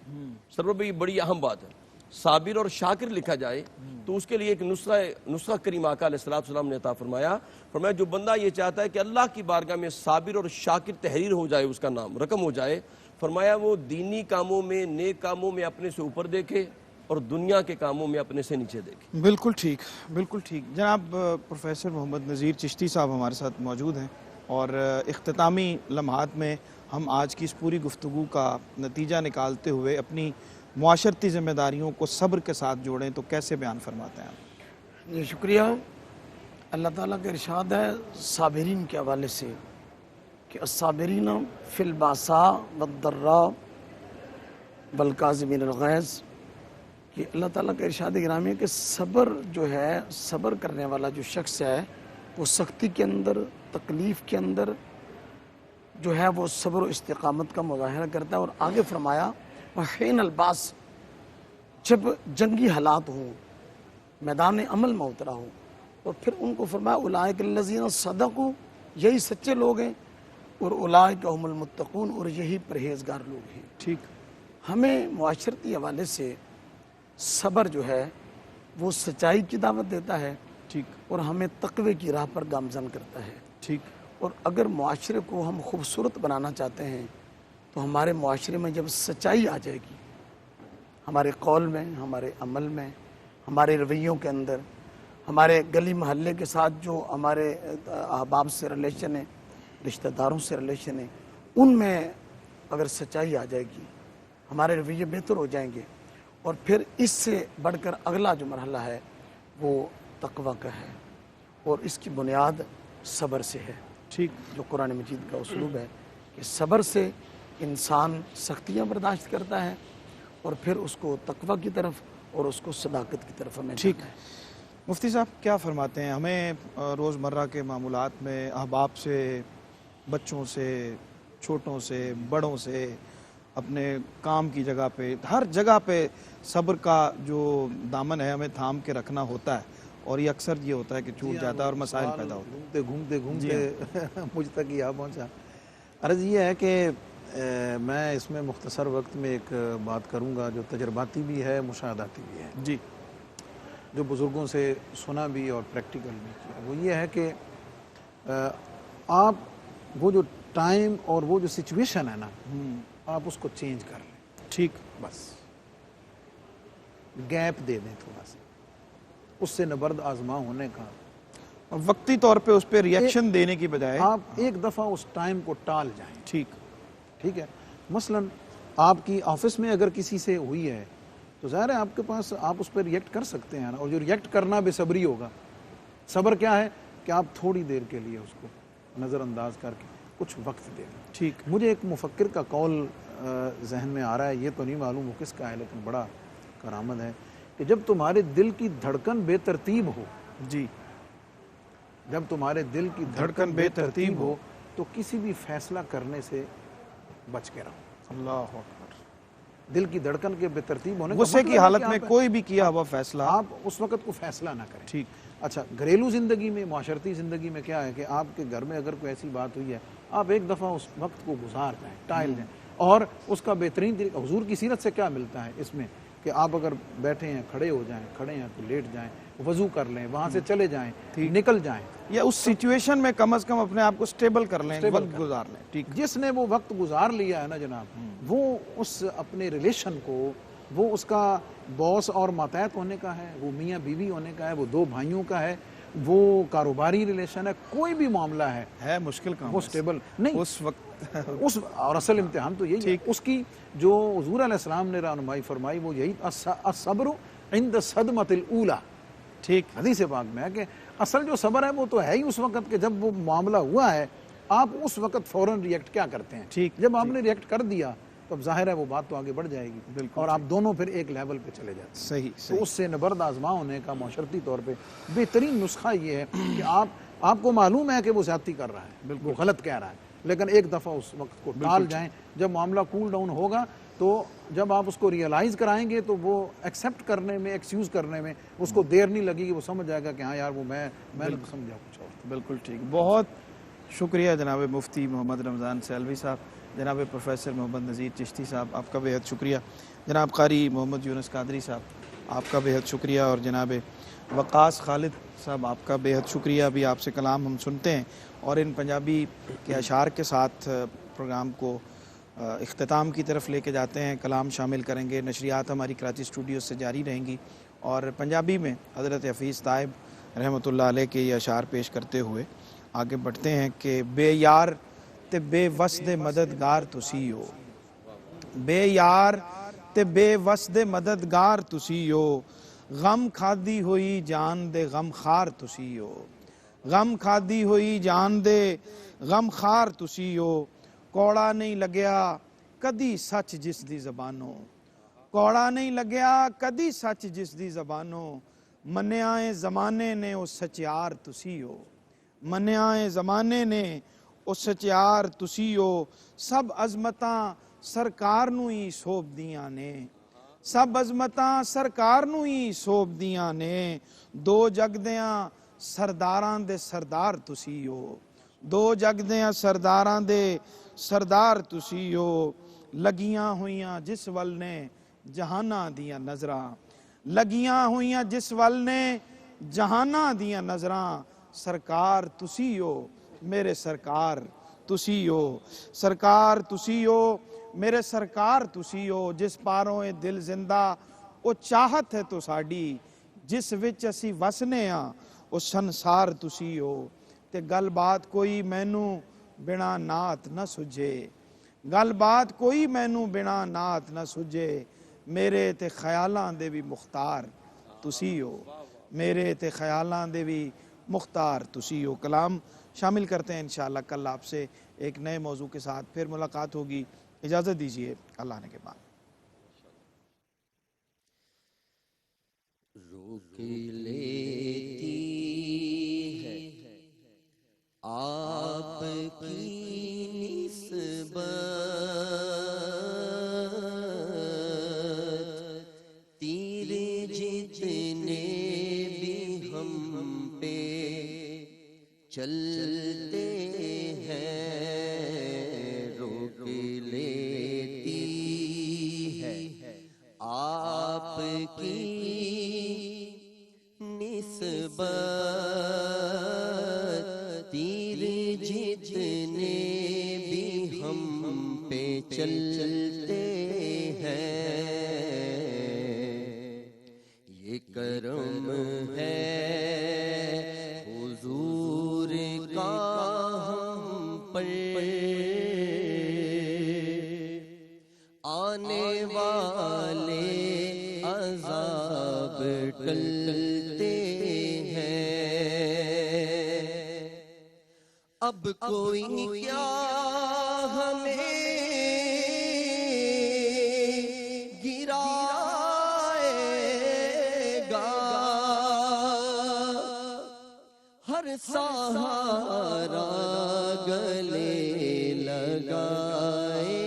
سر بھائی بڑی اہم بات ہے. صابر اور شاکر لکھا جائے تو اس کے لیے ایک نسخہ کریم آقا علیہ السلام نے عطا فرمایا جو بندہ یہ چاہتا ہے کہ اللہ کی بارگاہ میں صابر اور شاکر تحریر ہو جائے، اس کا نام رقم ہو جائے، فرمایا وہ دینی کاموں میں، نیک کاموں میں اپنے سے اوپر دیکھے اور دنیا کے کاموں میں اپنے سے نیچے دیکھے۔ بالکل ٹھیک، بالکل ٹھیک۔ جناب پروفیسر محمد نذیر چشتی صاحب ہمارے ساتھ موجود ہیں، اور اختتامی لمحات میں ہم آج کی اس پوری گفتگو کا نتیجہ نکالتے ہوئے اپنی معاشرتی ذمہ داریوں کو صبر کے ساتھ جوڑیں تو کیسے بیان فرماتے ہیں آپ؟ جی شکریہ۔ اللہ تعالیٰ کا ارشاد ہے صابرین کے حوالے سے کہ الصابرین فی الباساء والضراء والکاظمین الغیظ، کہ اللہ تعالیٰ کا ارشاد گرامی ہے کہ صبر جو ہے، صبر کرنے والا جو شخص ہے وہ سختی کے اندر، تکلیف کے اندر جو ہے وہ صبر و استقامت کا مظاہرہ کرتا ہے۔ اور آگے فرمایا وحین الباس، جب جنگی حالات ہوں، میدان عمل میں اترا ہوں، اور پھر ان کو فرمایا اولئک الذین صدقوا، یہی سچے لوگ ہیں، اور اولئک هم المتقون، اور یہی پرہیزگار لوگ ہیں۔ ٹھیک، ہمیں معاشرتی حوالے سے صبر جو ہے وہ سچائی کی دعوت دیتا ہے، ٹھیک، اور ہمیں تقوی کی راہ پر گامزن کرتا ہے۔ ٹھیک، اور اگر معاشرے کو ہم خوبصورت بنانا چاہتے ہیں تو ہمارے معاشرے میں جب سچائی آ جائے گی، ہمارے قول میں، ہمارے عمل میں، ہمارے رویوں کے اندر، ہمارے گلی محلے کے ساتھ جو ہمارے احباب سے ریلیشن ہے، رشتہ داروں سے ریلیشن ہے، ان میں اگر سچائی آ جائے گی، ہمارے رویے بہتر ہو جائیں گے، اور پھر اس سے بڑھ کر اگلا جو مرحلہ ہے وہ تقوی کا ہے، اور اس کی بنیاد صبر سے ہے۔ ٹھیک، جو قرآن مجید کا اسلوب ہے کہ صبر سے انسان سختیاں برداشت کرتا ہے، اور پھر اس کو تقوی کی طرف اور اس کو صداقت کی طرف ہمیں ٹھیک جانا ہے۔ مفتی صاحب کیا فرماتے ہیں؟ ہمیں روزمرہ کے معمولات میں احباب سے، بچوں سے، چھوٹوں سے، بڑوں سے، اپنے کام کی جگہ پہ، ہر جگہ پہ صبر کا جو دامن ہے ہمیں تھام کے رکھنا ہوتا ہے، اور یہ اکثر یہ ہوتا ہے کہ چھوٹ جاتا ہے اور مسائل پیدا ہوتے ہیں۔ گھومتے مجھ تک ہی آ پہنچا۔ عرض یہ ہے کہ میں اس میں مختصر وقت میں ایک بات کروں گا جو تجرباتی بھی ہے، مشاہداتی بھی ہے، جی، جو بزرگوں سے سنا بھی اور پریکٹیکل بھی کیا۔ وہ یہ ہے کہ آپ وہ جو ٹائم اور وہ جو سچویشن ہے نا، آپ اس کو چینج کر لیں، ٹھیک، بس گیپ دے دیں تھوڑا سا، اس سے نبرد آزما ہونے کا، وقتی طور پہ اس پہ ریئیکشن دینے کی بجائے آپ ایک دفعہ اس ٹائم کو ٹال جائیں۔ ٹھیک، ٹھیک ہے، مثلا آپ کی آفس میں اگر کسی سے ہوئی ہے تو ظاہر ہے آپ کے پاس، آپ اس پہ ریئیکٹ کر سکتے ہیں نا، اور جو ریئیکٹ کرنا بے صبری ہوگا۔ صبر کیا ہے کہ آپ تھوڑی دیر کے لیے اس کو نظر انداز کر کے کچھ وقت دے دیں۔ ٹھیک، مجھے ایک مفکر کا قول ذہن میں آ رہا ہے، یہ تو نہیں معلوم وہ کس کا ہے لیکن بڑا کارآمد ہے، کہ جب تمہارے دل کی دھڑکن بے ترتیب ہو، جی، جب تمہارے دل کی دھڑکن بے ترتیب ہو تو کسی بھی فیصلہ کرنے سے بچ کے رہو۔ اللہ اکبر۔ دل کی دھڑکن کے بے ترتیب ہونے کا غصے مطلب کی ہے حالت کہ میں آپ- کوئی بھی کیا ہوا فیصلہ آپ اس وقت کو فیصلہ نہ کریں۔ ٹھیک، اچھا، گھریلو زندگی میں، معاشرتی زندگی میں کیا ہے کہ آپ کے گھر میں اگر کوئی ایسی بات ہوئی ہے، آپ ایک دفعہ اس وقت کو گزار جائیں، ٹائل جائیں، اور اس کا بہترین طریقہ حضور کی سیرت سے کیا ملتا ہے اس میں کہ آپ اگر بیٹھے ہیں، کھڑے ہو جائیں، کھڑے ہیں تو لیٹ جائیں، وضو کر لیں، وہاں سے چلے جائیں، نکل جائیں، یا اس سچویشن میں کم از کم اپنے آپ کو سٹیبل کر لیں، وقت گزار لیں۔ ٹھیک، جس نے وہ وقت گزار لیا ہے نا جناب، وہ اس اپنے ریلیشن کو، وہ اس کا باس اور ماتحت ہونے کا ہے، وہ میاں بیوی ہونے کا ہے، وہ دو بھائیوں کا ہے، وہ کاروباری ریلیشن ہے، کوئی بھی معاملہ ہے مشکل کام وہ سٹیبل نہیں اس وقت اس، اور اصل امتحان تو یہی ہے اس کی، جو حضور علیہ السلام نے رہنمائی فرمائی وہ یہی، الصبر عند صدمۃ الاولی، ٹھیک، حدیث پاک میں ہے کہ اصل جو صبر ہے وہ تو ہے ہی اس وقت کہ جب وہ معاملہ ہوا ہے، آپ اس وقت فوراً ریئیکٹ کیا کرتے ہیں۔ ٹھیک، جب آپ نے ریئیکٹ کر دیا تو اب ظاہر ہے وہ بات تو آگے بڑھ جائے گی، بالکل اور آپ دونوں پھر ایک لیول پہ چلے جاتے ہیں۔ صحیح، تو صحیح، اس سے نبرد آزما ہونے کا معاشرتی طور پہ بہترین نسخہ یہ ہے کہ آپ کو معلوم ہے کہ وہ زیادتی کر رہا ہے، وہ غلط کہہ رہا ہے، لیکن ایک دفعہ اس وقت کو ٹال جائیں۔ جب معاملہ کول ڈاؤن ہوگا تو جب آپ اس کو ریئلائز کرائیں گے تو وہ ایکسیپٹ کرنے میں، ایکسکیوز کرنے میں اس کو دیر نہیں لگے گی، وہ سمجھ جائے گا کہ ہاں یار وہ میں نے سمجھا کچھ اور۔ بالکل ٹھیک۔ بہت شکریہ جناب مفتی محمد رمضان سیلوی صاحب، جناب پروفیسر محمد نذیر چشتی صاحب، آپ کا بے حد شکریہ، جناب قاری محمد یونس قادری صاحب، آپ کا بیحد شکریہ، اور جناب وقاص خالد صاحب آپ کا بیحد شکریہ. ابھی آپ سے کلام ہم سنتے ہیں اور ان پنجابی کے اشعار کے ساتھ پروگرام کو اختتام کی طرف لے کے جاتے ہیں. کلام شامل کریں گے. نشریات ہماری کراچی اسٹوڈیو سے جاری رہیں گی اور پنجابی میں حضرت حفیظ طائب رحمۃ اللہ علیہ کے یہ اشعار پیش کرتے ہوئے آگے بڑھتے ہیں کہ بے یار تے بے وس دے مددگار تسی ہو، بے یار تے بے وس دے مددگار تسی ہو، غم کھادی ہوئی جان دے غم خار تسی ہو، غم کھادی ہوئی جان دے غم خار تسی ہو، کوڑا نہیں لگیا کدی سچ جس دی زبانوں، کوڑا نہیں لگیا کدی سچ جس دی زبانوں، منیائے زمانے نے او سچیار تسی ہو، منیائے زمانے نے او سچیار تسی ہو، سب عظمتاں سرکار نو ہی سوپ دیاں نے، سب عظمتاں سرکار نو ہی سوپ دیاں نے، دو جگ دیاں سرداراں دے سردار تسی ہو، دو جگ دیاں سرداراں دے سردار تسی ہو، لگیاں ہویاں جس ول نے جہاناں دیاں نظراں، لگیاں ہویاں جس ول نے جہاناں دیاں نظراں، سرکار تسی ہو میرے سرکار تسی ہو، سرکار تسی ہو میرے سرکار تسی ہو، جس پاروں اے دل زندہ او چاہت ہے تو ساڈی، جس وچ اسی وسنے ہاں او سنسار تسی ہو، تے گل بات کوئی مینوں بنا نعت نہ سجھے، گل بات کوئی مینوں بنا نعت نہ سجھے، میرے تے خیالاں دے بھی مختار تسی ہو، میرے تے خیالاں دے بھی مختار تسی ہو. کلام شامل کرتے ہیں انشاءاللہ. کل آپ سے ایک نئے موضوع کے ساتھ پھر ملاقات ہوگی. اجازت دیجیے اللہ نے کے بعد. روک لیتی ہے آپ کی نسبت تیر جتنے بھی ہم پہ چلتے ہیں، روک لیتی ہے آپ کی نسبت تیر جتنے بھی ہم پہ چلتے ہیں، یہ کرم ہے حضور کا ہم پر، آنے والے عذاب ٹلتے ہیں، اب کوئی کیا ہمیں گرائے گا، ہر سہارا گلے لگائے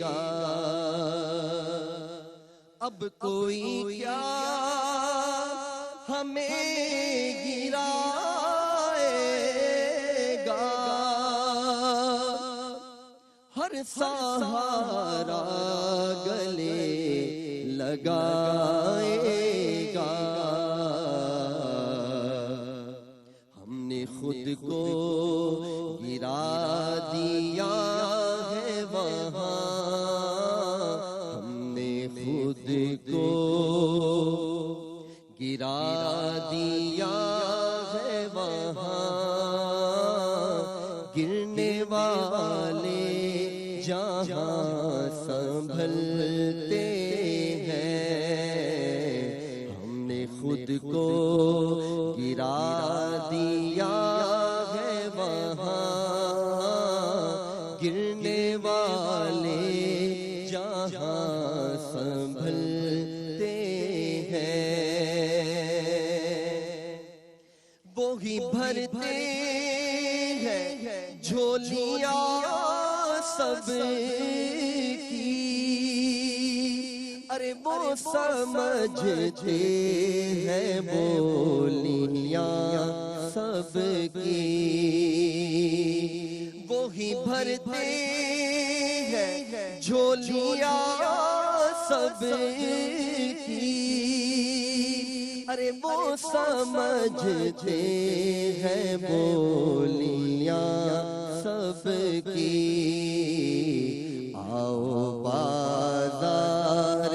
گا، اب کوئی کیا ہمیں گرائے گا، ہر سہارا گلے لگائے گا، ہم نے خود کو گرا دیا ہے وہاں، ہم نے خود کو گرا دیا ہے وہاں، گرنے والے جہاں سنبھلتے ہیں، ہم نے خود کو گرا دیا ہے وہاں، گرنے والے جہاں سنبھلتے ہیں، وہی بھرتے ہیں جھولیاں سب کی، ارے وہ سمجھتے ہیں بولیاں سب کی، وہی بھرتے ہیں جھولیاں سب کی، ارے وہ سمجھتے ہیں بولیاں سب کی آؤ بازار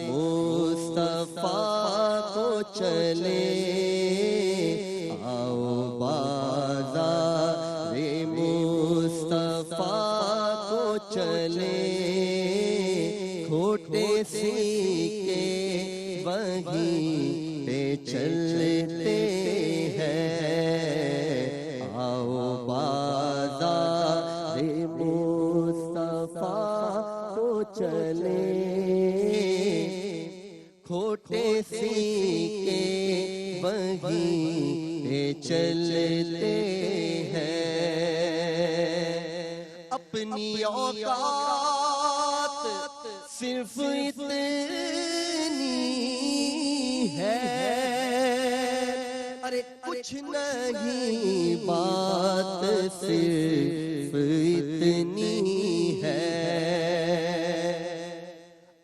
مصطفیٰ کو چلے آؤ بازار مصطفیٰ کو چلے کھوٹے سیکے وہیں پہ چلتے ہیں آؤ بازار مصطفیٰ کو چلے کھوٹے سیکے وہیں پہ چلتے ہیں اپنی اوقات صرف اتنی ہے ارے کچھ نہیں بات صرف اتنی ہے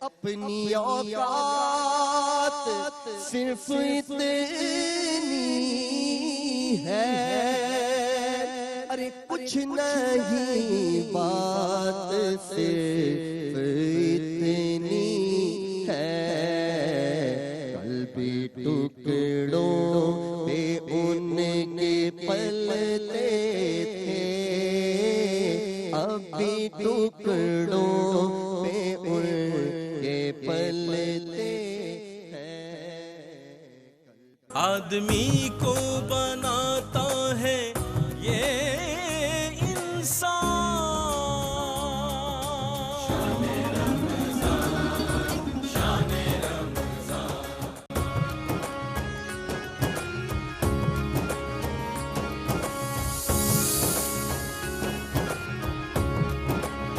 اپنی اوقات صرف اتنی ہے ارے کچھ نہیں بات صرف اتنی ہے قلبی ٹکڑوں پہ ان کے پلتے تھے اب بھی ٹکڑوں پہ ان کے پلتے ہیں آدمی کو بنا